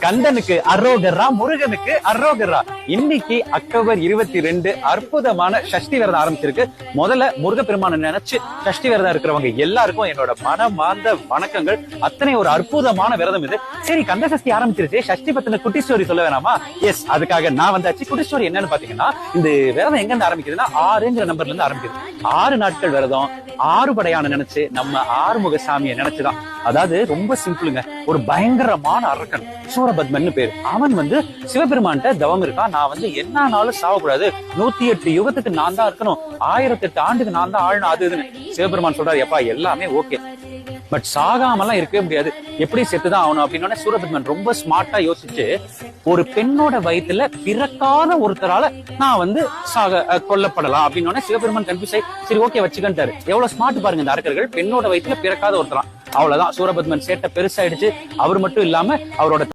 கந்தனுக்கு அரோகரா, முருகனுக்கு அரோகரா. இன்னைக்கு அக்டோபர் 22 அற்புதமான சஷ்டி விரதம் ஆரம்பிச்சிருக்கு. முதல்ல முருகப்பெருமானை நினைச்சு சஷ்டி விரதம் இருக்கிறவங்க எல்லாருக்கும் என்னோட மனமார்ந்த வணக்கங்கள். அத்தனை ஒரு அற்புதமான விரதம் இது. சரி, கந்த சஷ்டி ஆரம்பிச்சிருச்சு, சஷ்டி பத்தின குட்டி ஸ்டோரி சொல்ல வேணாமா? எஸ், அதுக்காக நான் வந்தாச்சு. குட்டி ஸ்டோரி என்னன்னு பாத்தீங்கன்னா, இந்த விரதம் எங்க இருந்து ஆரம்பிக்குதுன்னா 6ங்கிற நம்பர்ல இருந்து ஆரம்பிக்குது. 6 நாட்கள் விரதம், 6 படையான நினைச்சு நம்ம ஆறுமுக சாமியை நினைச்சுதான். அதாவது ரொம்ப சிம்பிளுங்க. ஒரு பயங்கரமான அரக்கன் சூரபத்மன் பேரு. அவன் சிவபெருமான்கிட்ட தவம் இருக்கான். நான் என்னானாலும் சாவக்கூடாது, 108 யுகத்துக்கு நான் தான் இருக்கணும், 1008 ஆண்டுக்கு நான் தான் ஆளணும், அது இதுன்னு. சிவபெருமான் சொல்றாரு, எப்பா எல்லாமே ஓகே, பட் சாகாமலாம் இருக்கவே முடியாது, எப்படி செத்துதான் ஆகணும் அப்படின்னு. சூரபத்மன் ரொம்ப ஸ்மார்ட்டா யோசிச்சு, ஒரு பெண்ணோட வயிற்றுல பிறக்காத ஒருத்தரால நான் கொல்லப்படலாம் அப்படின்னு சிவபெருமான் கன்ஃபியூஸ் ஆகி, சரி ஓகே வச்சுக்கிட்டாரு. எவ்வளவு ஸ்மார்ட் பாருங்க இந்த அரக்கர்கள், பெண்ணோட வயிற்றுல பிறக்காத ஒருத்தரா. அவ்வளவுதான், சூரபத்மன் சேட்டை பெருசாயிடுச்சு. அவர் மட்டும் இல்லாம அவரோட